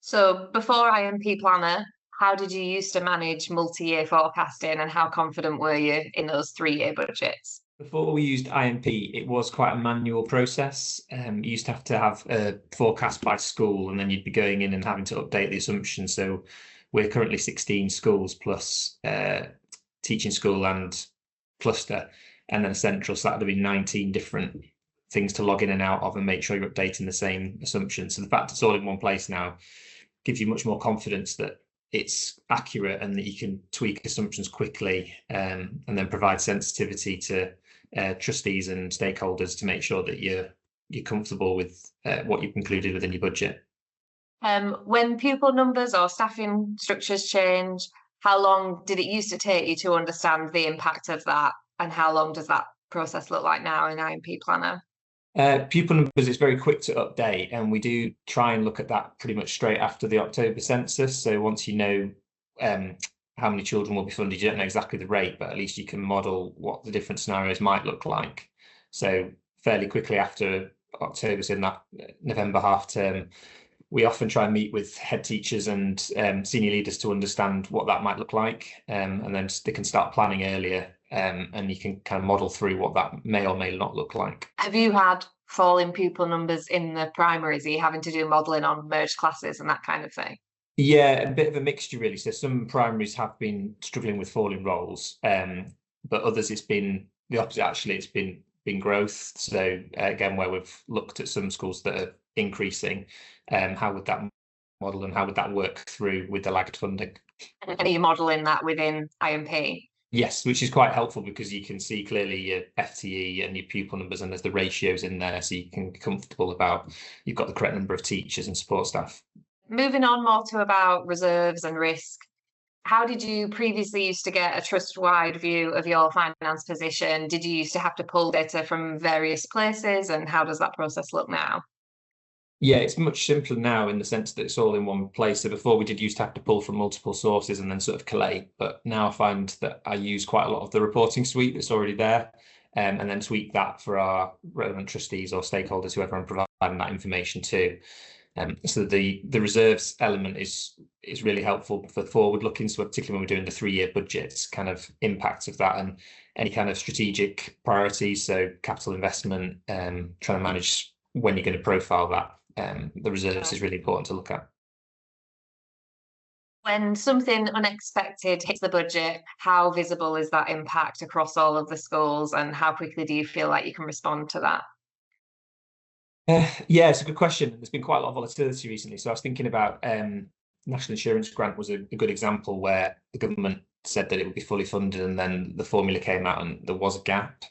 So before IMP Planner, how did you used to manage multi-year forecasting and how confident were you in those 3-year budgets? Before we used IMP, it was quite a manual process. You used to have a forecast by school, and then you'd be going in and having to update the assumptions. So we're currently 16 schools plus teaching school and cluster, and then central. So that would be 19 different things to log in and out of and make sure you're updating the same assumptions. So the fact it's all in one place now gives you much more confidence that it's accurate and that you can tweak assumptions quickly, and then provide sensitivity to trustees and stakeholders to make sure that you're comfortable with what you've included within your budget. When pupil numbers or staffing structures change, how long did it used to take you to understand the impact of that, and how long does that process look like now in IMP Planner? Pupil numbers is very quick to update, and we do try and look at that pretty much straight after the October census. So once you know how many children will be funded, you don't know exactly the rate, but at least you can model what the different scenarios might look like. So fairly quickly after October, so in that November half term, we often try and meet with head teachers and senior leaders to understand what that might look like, and then they can start planning earlier, and you can kind of model through what that may or may not look like. Have you had falling pupil numbers in the primaries? Are you having to do modelling on merged classes and that kind of thing? Yeah, a bit of a mixture really. So some primaries have been struggling with falling roles, but others it's been the opposite. Actually, it's been growth. So again, where we've looked at some schools that are increasing, how would that model and how would that work through with the lagged funding? And are you modelling that within IMP? Yes, which is quite helpful because you can see clearly your FTE and your pupil numbers, and there's the ratios in there, so you can be comfortable about you've got the correct number of teachers and support staff. Moving on more to about reserves and risk, how did you previously used to get a trust-wide view of your finance position? Did you used to have to pull data from various places, and how does that process look now? Yeah, it's much simpler now in the sense that it's all in one place. So before we did used to have to pull from multiple sources and then sort of collate, but now I find that I use quite a lot of the reporting suite that's already there, and then tweak that for our relevant trustees or stakeholders, whoever I'm providing that information to. So the reserves element is really helpful for forward looking. So particularly when we're doing the 3-year budgets, kind of impacts of that and any kind of strategic priorities. So capital investment, trying to manage when you're going to profile that. The reserves is really important to look at. When something unexpected hits the budget, how visible is that impact across all of the schools, and how quickly do you feel like you can respond to that? Yeah, it's a good question. There's been quite a lot of volatility recently. So I was thinking about National Insurance Grant was a good example where the government said that it would be fully funded, and then the formula came out and there was a gap,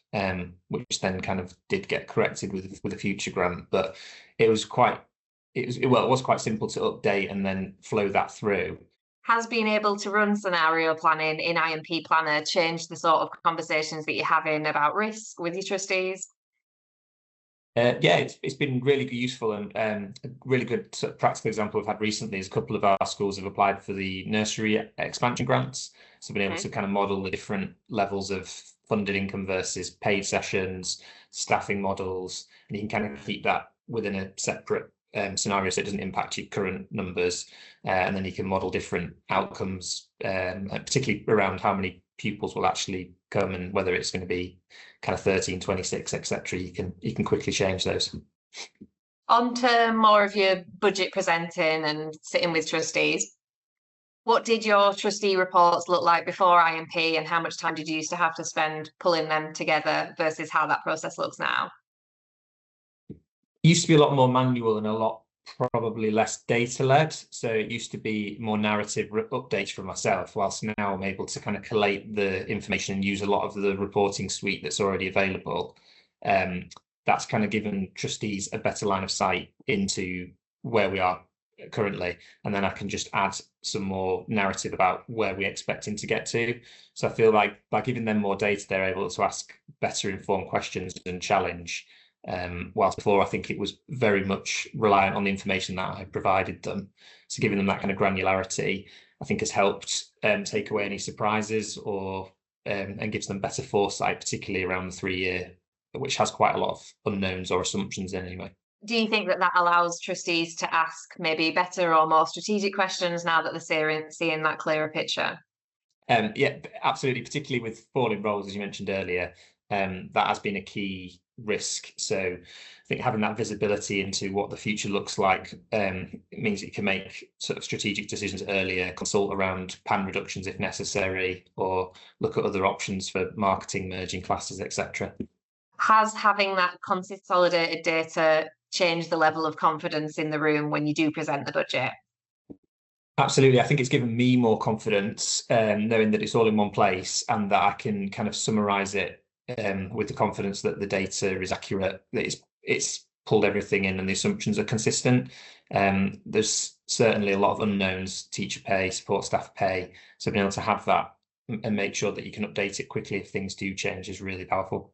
which then kind of did get corrected with a future grant. But it was quite simple to update and then flow that through. Has being able to run scenario planning in IMP Planner changed the sort of conversations that you're having about risk with your trustees? Yeah, it's been really useful, and a really good sort of practical example we've had recently is a couple of our schools have applied for the nursery expansion grants. So being able to kind of model the different levels of funded income versus paid sessions, staffing models, and you can kind of keep that within a separate scenario so it doesn't impact your current numbers, and then you can model different outcomes, particularly around how many pupils will actually come and whether it's going to be kind of 13, 26, etc. You can quickly change those. On to more of your budget presenting and sitting with trustees. What did your trustee reports look like before IMP, and how much time did you used to have to spend pulling them together versus how that process looks now? It used to be a lot more manual and a lot probably less data led. So it used to be more narrative updates from myself, whilst now I'm able to kind of collate the information and use a lot of the reporting suite that's already available. That's kind of given trustees a better line of sight into where we are currently, and then I can just add some more narrative about where we're expecting to get to. So I feel like by giving them more data, they're able to ask better informed questions and challenge. Whilst before, I think it was very much reliant on the information that I provided them. So giving them that kind of granularity, I think has helped take away any surprises or and gives them better foresight, particularly around the 3-year, which has quite a lot of unknowns or assumptions in anyway. Do you think that that allows trustees to ask maybe better or more strategic questions now that they're seeing that clearer picture? Yeah, absolutely, particularly with falling roles, as you mentioned earlier, that has been a key risk. So I think having that visibility into what the future looks like it means that you can make sort of strategic decisions earlier, consult around PAN reductions if necessary, or look at other options for marketing, merging classes, etc. Has having that consolidated data changed the level of confidence in the room when you do present the budget? Absolutely. I think it's given me more confidence, knowing that it's all in one place and that I can kind of summarize it with the confidence that the data is accurate, that it's pulled everything in and the assumptions are consistent. There's certainly a lot of unknowns, teacher pay, support staff pay. So being able to have that and make sure that you can update it quickly if things do change is really powerful.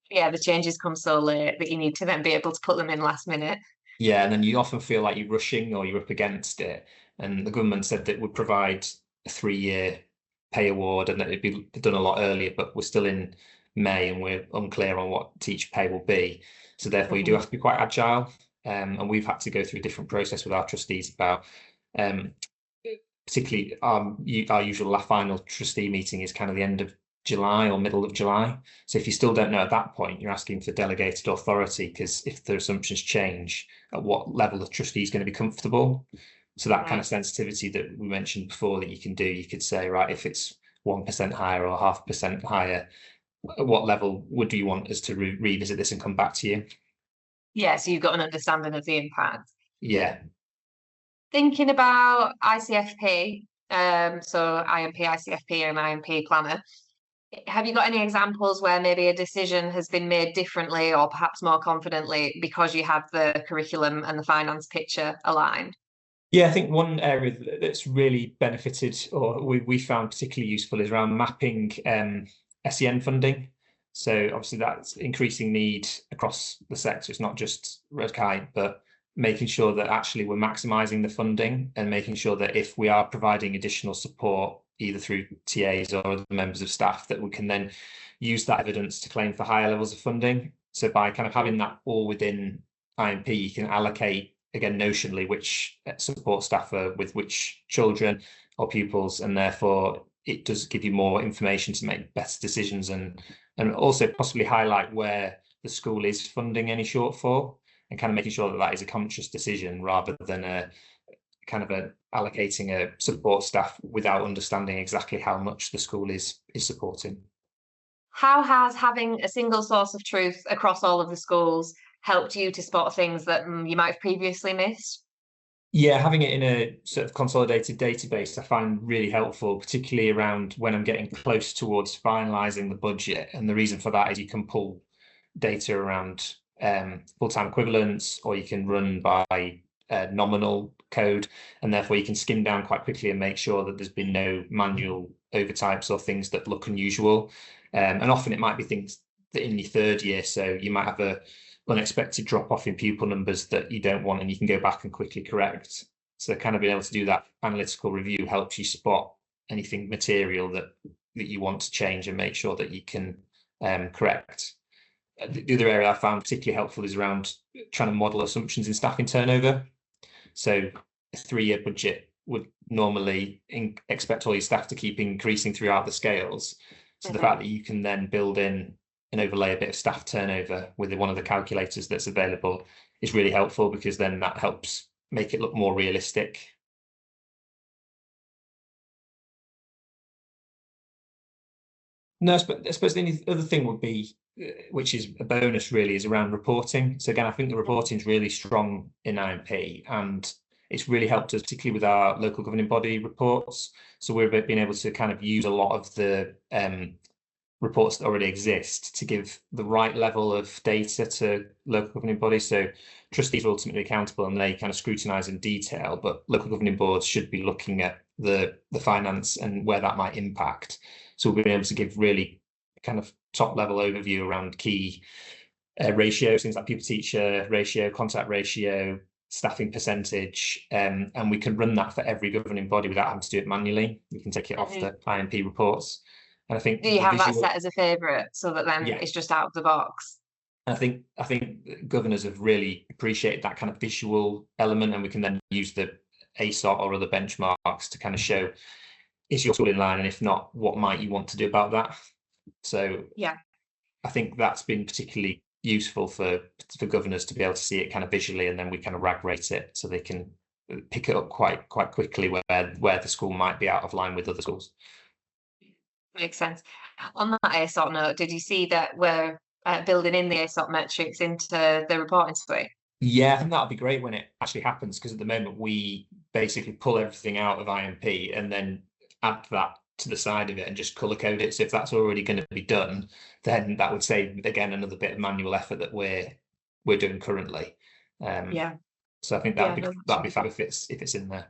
Yeah, the changes come so late that you need to then be able to put them in last minute. Yeah, and then you often feel like you're rushing or you're up against it. And the government said that it would provide a 3-year pay award and that it'd be done a lot earlier, but we're still in May and we're unclear on what teacher pay will be. So therefore, you do have to be quite agile. And we've had to go through a different process with our trustees about, particularly our usual final trustee meeting is kind of the end of July or middle of July. So if you still don't know at that point, you're asking for delegated authority, because if the assumptions change, at what level the trustee is going to be comfortable. So that kind of sensitivity that we mentioned before that you can do, you could say, right, if it's 1% higher or 0.5% higher, at what level would you want us to revisit this and come back to you? Yeah, so you've got an understanding of the impact. Yeah. Thinking about ICFP, so IMP, ICFP and IMP Planner, have you got any examples where maybe a decision has been made differently or perhaps more confidently because you have the curriculum and the finance picture aligned? Yeah, I think one area that's really benefited or we found particularly useful is around mapping SEN funding. So obviously that's increasing need across the sector. It's not just Red Kite, but making sure that actually we're maximising the funding and making sure that if we are providing additional support, either through TAs or other members of staff, that we can then use that evidence to claim for higher levels of funding. So by kind of having that all within IMP, you can allocate, again, notionally, which support staff are with which children or pupils, and therefore it does give you more information to make better decisions and also possibly highlight where the school is funding any shortfall and kind of making sure that that is a conscious decision rather than a kind of allocating a support staff without understanding exactly how much the school is supporting. How has having a single source of truth across all of the schools helped you to spot things that you might have previously missed? Yeah, having it in a sort of consolidated database, I find really helpful, particularly around when I'm getting close towards finalising the budget. And the reason for that is you can pull data around full-time equivalents, or you can run by nominal code, and therefore you can skim down quite quickly and make sure that there's been no manual overtypes or things that look unusual. And often it might be things that in your third year, so you might have a unexpected drop off in pupil numbers that you don't want, and you can go back and quickly correct. So kind of being able to do that analytical review helps you spot anything material that you want to change and make sure that you can correct. The other area I found particularly helpful is around trying to model assumptions in staffing turnover. So a 3-year budget would normally expect all your staff to keep increasing throughout the scales. So the fact that you can then build in and overlay a bit of staff turnover with one of the calculators that's available is really helpful, because then that helps make it look more realistic. No, I suppose the only other thing would be, which is a bonus really, is around reporting. So again, I think the reporting is really strong in IMP, and it's really helped us, particularly with our local governing body reports. So we've been able to kind of use a lot of the reports that already exist to give the right level of data to local governing bodies. So trustees are ultimately accountable and they kind of scrutinise in detail, but local governing boards should be looking at the finance and where that might impact. So we've been able to give really kind of top level overview around key ratios, things like pupil teacher ratio, contact ratio, staffing percentage, and we can run that for every governing body without having to do it manually. We can take it off the IMP reports. And I think do you have that set as a favourite so that then it's just out of the box? I think governors have really appreciated that kind of visual element, and we can then use the ASOT or other benchmarks to kind of show, is your tool in line, and if not, what might you want to do about that? So yeah, I think that's been particularly useful for governors to be able to see it kind of visually, and then we kind of RAG rate it so they can pick it up quite quickly where the school might be out of line with other schools. makes sense. On that ASOT note, did you see that we're building in the ASOT metrics into the reporting suite? Yeah, I think that'll be great when it actually happens, because at the moment we basically pull everything out of IMP and then add that to the side of it and just color code it. So if that's already going to be done, then that would save again another bit of manual effort that we're doing currently. Yeah. So I think that'd be fab if it's in there.